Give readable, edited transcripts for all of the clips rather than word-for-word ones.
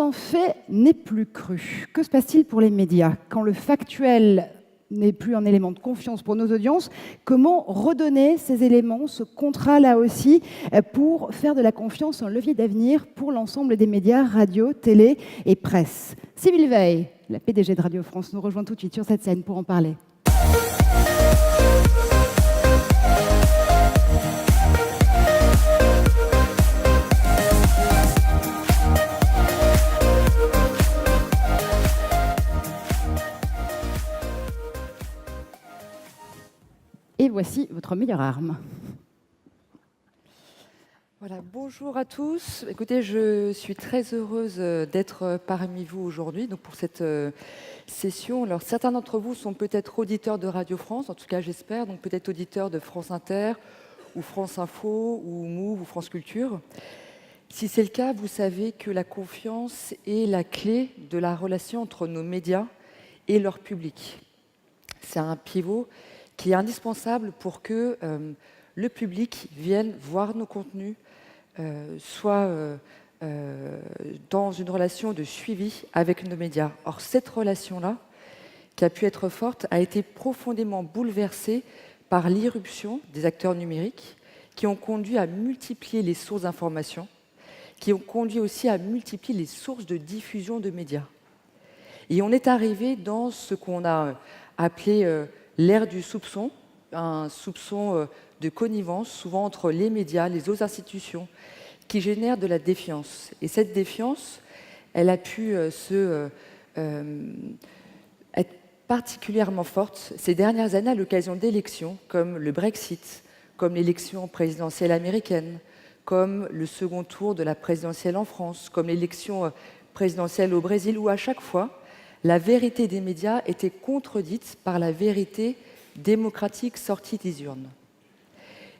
un fait n'est plus cru. Que se passe-t-il pour les médias quand le factuel n'est plus un élément de confiance pour nos audiences? Comment redonner ces éléments, ce contrat là aussi, pour faire de la confiance un levier d'avenir pour l'ensemble des médias, radio, télé et presse? Sybille Veil, la PDG de Radio France, nous rejoint tout de suite sur cette scène pour en parler. Et voici votre meilleure arme. Voilà, bonjour à tous. Écoutez, je suis très heureuse d'être parmi vous aujourd'hui pour cette session. Alors, certains d'entre vous sont peut-être auditeurs de Radio France, en tout cas j'espère, donc peut-être auditeurs de France Inter, ou France Info, ou Move, ou France Culture. Si c'est le cas, vous savez que la confiance est la clé de la relation entre nos médias et leur public. C'est un pivot qui est indispensable pour que le public vienne voir nos contenus, soit dans une relation de suivi avec nos médias. Or, cette relation-là, qui a pu être forte, a été profondément bouleversée par l'irruption des acteurs numériques qui ont conduit à multiplier les sources d'information, qui ont conduit aussi à multiplier les sources de diffusion de médias. Et on est arrivé dans ce qu'on a appelé l'ère du soupçon, un soupçon de connivence, souvent entre les médias, les autres institutions, qui génère de la défiance. Et cette défiance, elle a pu être particulièrement forte ces dernières années à l'occasion d'élections comme le Brexit, comme l'élection présidentielle américaine, comme le second tour de la présidentielle en France, comme l'élection présidentielle au Brésil, où à chaque fois, la vérité des médias était contredite par la vérité démocratique sortie des urnes.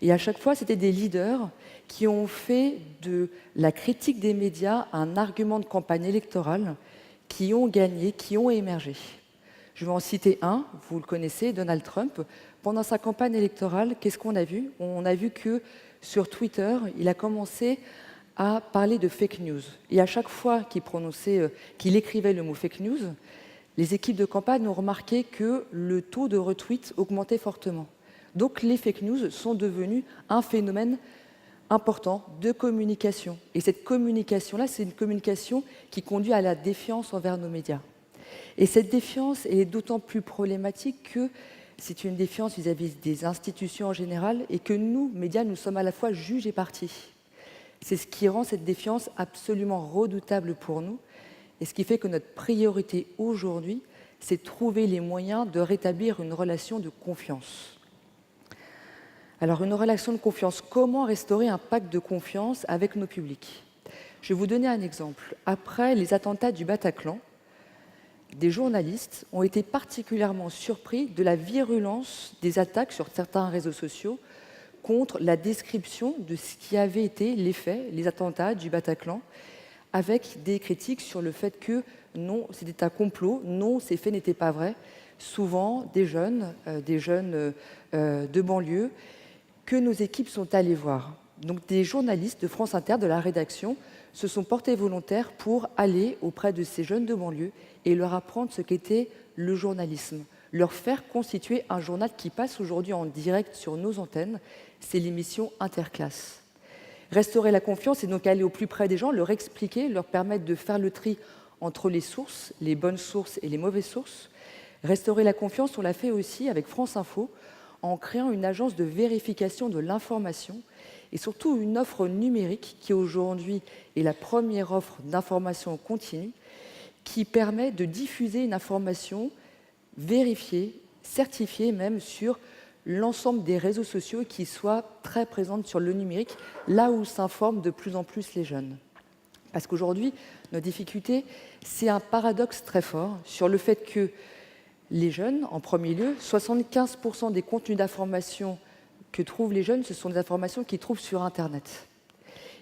Et à chaque fois, c'était des leaders qui ont fait de la critique des médias un argument de campagne électorale, qui ont gagné, qui ont émergé. Je vais en citer un, vous le connaissez, Donald Trump. Pendant sa campagne électorale, qu'est-ce qu'on a vu? On a vu que sur Twitter, il a commencé à parler de fake news. Et à chaque fois qu'il écrivait le mot fake news, les équipes de campagne ont remarqué que le taux de retweet augmentait fortement. Donc les fake news sont devenus un phénomène important de communication. Et cette communication-là, c'est une communication qui conduit à la défiance envers nos médias. Et cette défiance est d'autant plus problématique que c'est une défiance vis-à-vis des institutions en général et que nous, médias, nous sommes à la fois juges et parties. C'est ce qui rend cette défiance absolument redoutable pour nous et ce qui fait que notre priorité aujourd'hui, c'est de trouver les moyens de rétablir une relation de confiance. Alors, une relation de confiance, comment restaurer un pacte de confiance avec nos publics? Je vais vous donner un exemple. Après les attentats du Bataclan, des journalistes ont été particulièrement surpris de la virulence des attaques sur certains réseaux sociaux contre la description de ce qui avait été les faits, les attentats du Bataclan, avec des critiques sur le fait que non, c'était un complot, non, ces faits n'étaient pas vrais. Souvent, des jeunes de banlieue, que nos équipes sont allées voir. Donc des journalistes de France Inter, de la rédaction, se sont portés volontaires pour aller auprès de ces jeunes de banlieue et leur apprendre ce qu'était le journalisme, leur faire constituer un journal qui passe aujourd'hui en direct sur nos antennes, c'est l'émission Interclasse. Restaurer la confiance, c'est donc aller au plus près des gens, leur expliquer, leur permettre de faire le tri entre les sources, les bonnes sources et les mauvaises sources. Restaurer la confiance, on l'a fait aussi avec France Info, en créant une agence de vérification de l'information et surtout une offre numérique qui aujourd'hui est la première offre d'information continue qui permet de diffuser une information vérifiée, certifiée même sur l'ensemble des réseaux sociaux qui soit très présente sur le numérique, là où s'informent de plus en plus les jeunes. Parce qu'aujourd'hui, notre difficulté, c'est un paradoxe très fort sur le fait que les jeunes, en premier lieu, 75% des contenus d'information que trouvent les jeunes, ce sont des informations qu'ils trouvent sur Internet.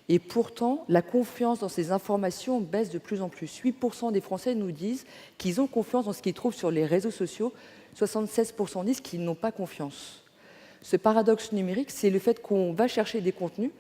Et pourtant, la confiance dans ces informations baisse de plus en plus. 8% des Français nous disent qu'ils ont confiance dans ce qu'ils trouvent sur les réseaux sociaux, 76% disent qu'ils n'ont pas confiance. Ce paradoxe numérique, c'est le fait qu'on va chercher des contenus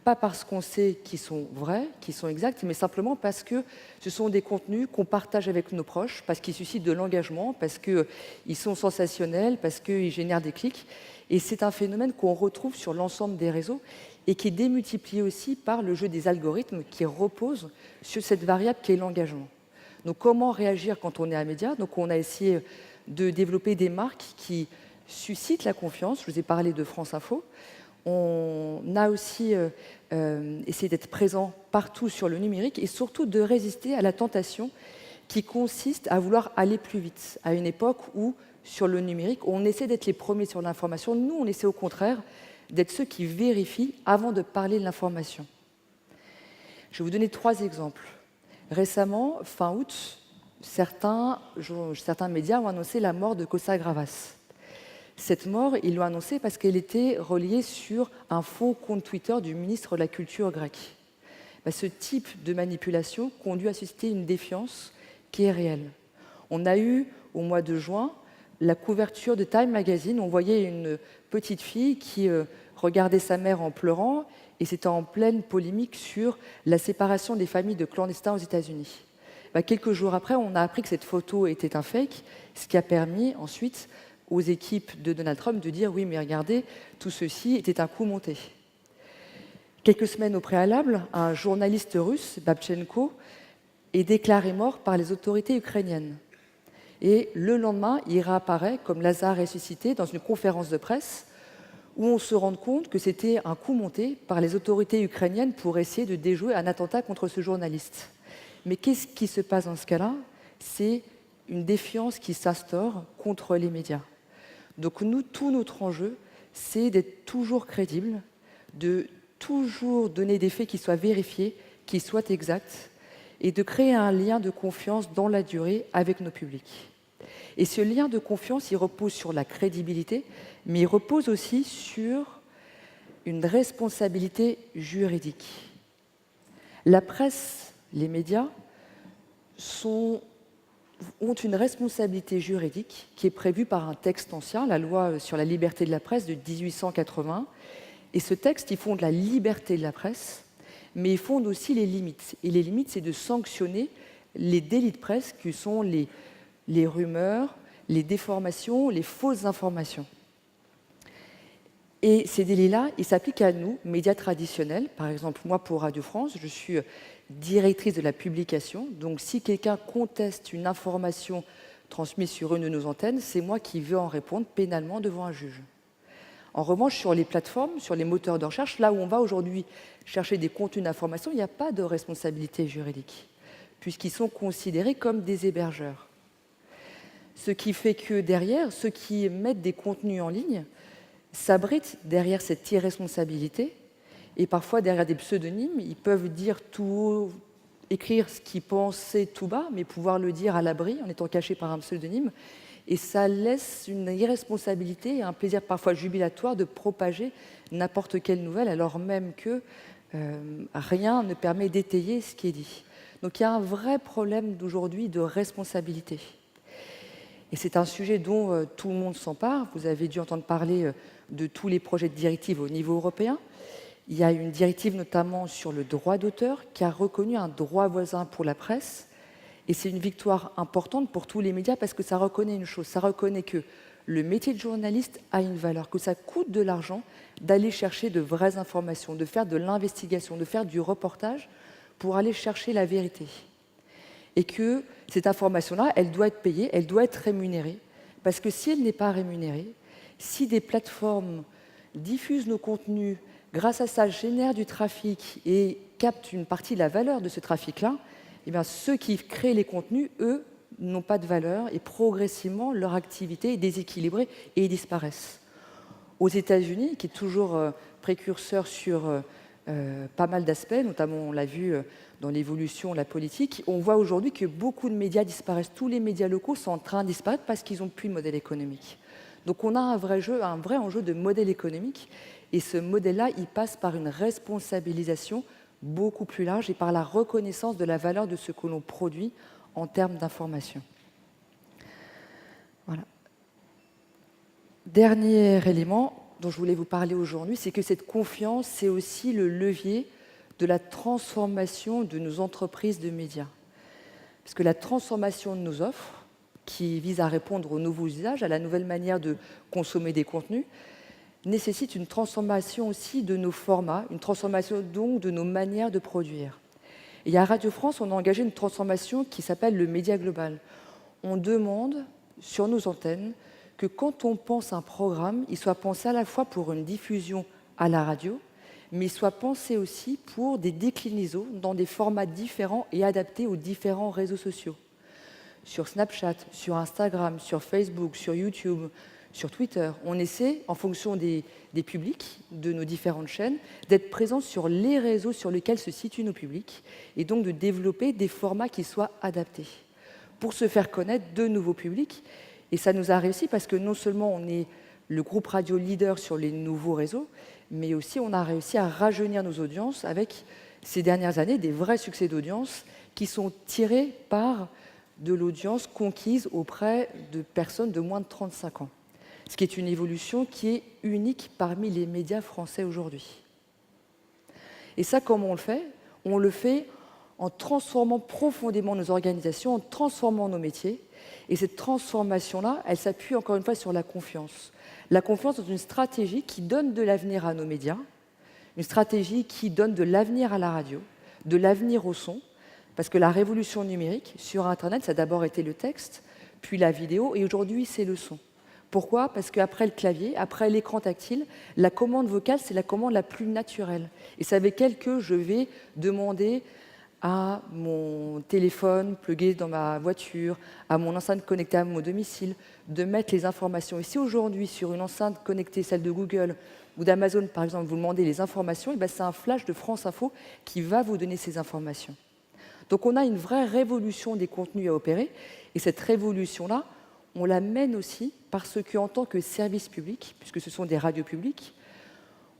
pas parce qu'on sait qu'ils sont vrais, qu'ils sont exacts, mais simplement parce que ce sont des contenus qu'on partage avec nos proches, parce qu'ils suscitent de l'engagement, parce qu'ils sont sensationnels, parce qu'ils génèrent des clics. Et c'est un phénomène qu'on retrouve sur l'ensemble des réseaux et qui est démultiplié aussi par le jeu des algorithmes qui reposent sur cette variable qui est l'engagement. Donc comment réagir quand on est un média? Donc on a essayé de développer des marques qui suscitent la confiance. Je vous ai parlé de France Info. On a aussi essayé d'être présent partout sur le numérique et surtout de résister à la tentation qui consiste à vouloir aller plus vite, à une époque où, sur le numérique, on essaie d'être les premiers sur l'information. Nous, on essaie au contraire d'être ceux qui vérifient avant de parler de l'information. Je vais vous donner 3 exemples. Récemment, fin août, certains médias ont annoncé la mort de Costa Gravas. Cette mort, ils l'ont annoncée parce qu'elle était reliée sur un faux compte Twitter du ministre de la Culture grec. Ce type de manipulation conduit à susciter une défiance qui est réelle. On a eu, au mois de juin, la couverture de Time Magazine. On voyait une petite fille qui regardait sa mère en pleurant, et c'était en pleine polémique sur la séparation des familles de clandestins aux États-Unis. Quelques jours après, on a appris que cette photo était un fake, ce qui a permis ensuite aux équipes de Donald Trump de dire « oui, mais regardez, tout ceci était un coup monté ». Quelques semaines au préalable, un journaliste russe, Babchenko, est déclaré mort par les autorités ukrainiennes. Et le lendemain, il réapparaît comme Lazare ressuscité dans une conférence de presse où on se rend compte que c'était un coup monté par les autorités ukrainiennes pour essayer de déjouer un attentat contre ce journaliste. Mais qu'est-ce qui se passe dans ce cas-là? C'est une défiance qui s'instaure contre les médias. Donc nous, tout notre enjeu, c'est d'être toujours crédible, de toujours donner des faits qui soient vérifiés, qui soient exacts, et de créer un lien de confiance dans la durée avec nos publics. Et ce lien de confiance, il repose sur la crédibilité, mais il repose aussi sur une responsabilité juridique. La presse, les médias, ont une responsabilité juridique qui est prévue par un texte ancien, la loi sur la liberté de la presse de 1880. Et ce texte, il fonde la liberté de la presse, mais il fonde aussi les limites. Et les limites, c'est de sanctionner les délits de presse, qui sont les rumeurs, les déformations, les fausses informations. Et ces délits-là, ils s'appliquent à nous, médias traditionnels. Par exemple, moi, pour Radio France, je suis directrice de la publication. Donc, si quelqu'un conteste une information transmise sur une de nos antennes, c'est moi qui vais en répondre pénalement devant un juge. En revanche, sur les plateformes, sur les moteurs de recherche, là où on va aujourd'hui chercher des contenus d'information, il n'y a pas de responsabilité juridique, puisqu'ils sont considérés comme des hébergeurs. Ce qui fait que derrière, ceux qui mettent des contenus en ligne s'abritent derrière cette irresponsabilité, et parfois derrière des pseudonymes, ils peuvent dire tout haut, écrire ce qu'ils pensaient tout bas, mais pouvoir le dire à l'abri en étant caché par un pseudonyme. Et ça laisse une irresponsabilité et un plaisir parfois jubilatoire de propager n'importe quelle nouvelle, alors même que rien ne permet d'étayer ce qui est dit. Donc il y a un vrai problème d'aujourd'hui de responsabilité. Et c'est un sujet dont tout le monde s'empare. Vous avez dû entendre parler de tous les projets de directives au niveau européen. Il y a une directive notamment sur le droit d'auteur qui a reconnu un droit voisin pour la presse. Et c'est une victoire importante pour tous les médias parce que ça reconnaît une chose, ça reconnaît que le métier de journaliste a une valeur, que ça coûte de l'argent d'aller chercher de vraies informations, de faire de l'investigation, de faire du reportage pour aller chercher la vérité. Et que cette information-là, elle doit être payée, elle doit être rémunérée. Parce que si elle n'est pas rémunérée, si des plateformes diffusent nos contenus, grâce à ça génèrent du trafic et captent une partie de la valeur de ce trafic-là, eh bien, ceux qui créent les contenus, eux, n'ont pas de valeur et progressivement, leur activité est déséquilibrée et ils disparaissent. Aux États-Unis, qui est toujours précurseur sur pas mal d'aspects, notamment on l'a vu dans l'évolution de la politique, on voit aujourd'hui que beaucoup de médias disparaissent. Tous les médias locaux sont en train de disparaître parce qu'ils n'ont plus de modèle économique. Donc on a un vrai enjeu de modèle économique et ce modèle-là, il passe par une responsabilisation beaucoup plus large et par la reconnaissance de la valeur de ce que l'on produit en termes d'information. Voilà. Dernier élément, dont je voulais vous parler aujourd'hui, c'est que cette confiance, c'est aussi le levier de la transformation de nos entreprises de médias. Parce que la transformation de nos offres, qui vise à répondre aux nouveaux usages, à la nouvelle manière de consommer des contenus, nécessite une transformation aussi de nos formats, une transformation donc de nos manières de produire. Et à Radio France, on a engagé une transformation qui s'appelle le média global. On demande sur nos antennes que quand on pense un programme, il soit pensé à la fois pour une diffusion à la radio, mais il soit pensé aussi pour des déclinaisons dans des formats différents et adaptés aux différents réseaux sociaux. Sur Snapchat, sur Instagram, sur Facebook, sur YouTube, sur Twitter, on essaie, en fonction des publics de nos différentes chaînes, d'être présent sur les réseaux sur lesquels se situent nos publics et donc de développer des formats qui soient adaptés pour se faire connaître de nouveaux publics. Et ça nous a réussi parce que non seulement on est le groupe radio leader sur les nouveaux réseaux, mais aussi on a réussi à rajeunir nos audiences avec, ces dernières années, des vrais succès d'audience qui sont tirés par de l'audience conquise auprès de personnes de moins de 35 ans. Ce qui est une évolution qui est unique parmi les médias français aujourd'hui. Et ça, comment on le fait ? On le fait en transformant profondément nos organisations, en transformant nos métiers. Et cette transformation-là, elle s'appuie encore une fois sur la confiance. La confiance dans une stratégie qui donne de l'avenir à nos médias, une stratégie qui donne de l'avenir à la radio, de l'avenir au son, parce que la révolution numérique sur Internet, ça a d'abord été le texte, puis la vidéo, et aujourd'hui, c'est le son. Pourquoi ? Parce qu'après le clavier, après l'écran tactile, la commande vocale, c'est la commande la plus naturelle. Et c'est avec elle que je vais demander à mon téléphone plugué dans ma voiture, à mon enceinte connectée à mon domicile, de mettre les informations. Et si aujourd'hui, sur une enceinte connectée, celle de Google ou d'Amazon, par exemple, vous demandez les informations, et bien c'est un flash de France Info qui va vous donner ces informations. Donc on a une vraie révolution des contenus à opérer, et cette révolution-là, on la mène aussi parce qu'en tant que service public, puisque ce sont des radios publiques,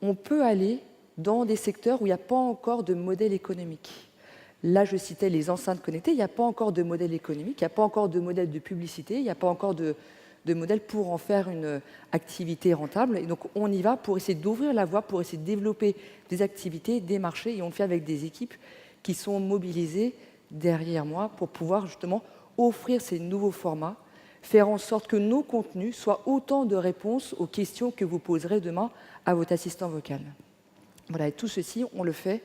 on peut aller dans des secteurs où il n'y a pas encore de modèle économique. Là, je citais les enceintes connectées, il n'y a pas encore de modèle économique, il n'y a pas encore de modèle de publicité, il n'y a pas encore de modèle pour en faire une activité rentable. Et donc on y va pour essayer d'ouvrir la voie, pour essayer de développer des activités, des marchés, et on le fait avec des équipes qui sont mobilisées derrière moi pour pouvoir justement offrir ces nouveaux formats, faire en sorte que nos contenus soient autant de réponses aux questions que vous poserez demain à votre assistant vocal. Voilà, et tout ceci, on le fait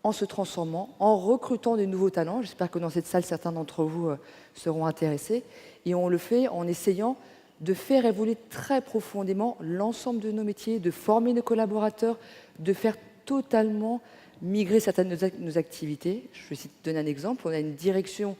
en se transformant, en recrutant de nouveaux talents. J'espère que dans cette salle, certains d'entre vous seront intéressés. Et on le fait en essayant de faire évoluer très profondément l'ensemble de nos métiers, de former nos collaborateurs, de faire totalement migrer certaines de nos activités. Je vais donner un exemple. On a une direction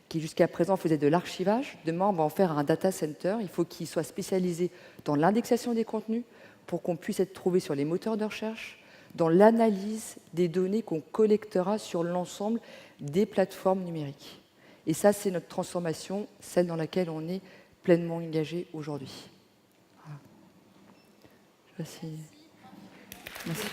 qui jusqu'à présent faisait de l'archivage. Demain, on va en faire un data center. Il faut qu'il soit spécialisé dans l'indexation des contenus pour qu'on puisse être trouvé sur les moteurs de recherche, dans l'analyse des données qu'on collectera sur l'ensemble des plateformes numériques. Et ça, c'est notre transformation, celle dans laquelle on est pleinement engagé aujourd'hui. Voilà. Je sais pas si... Merci.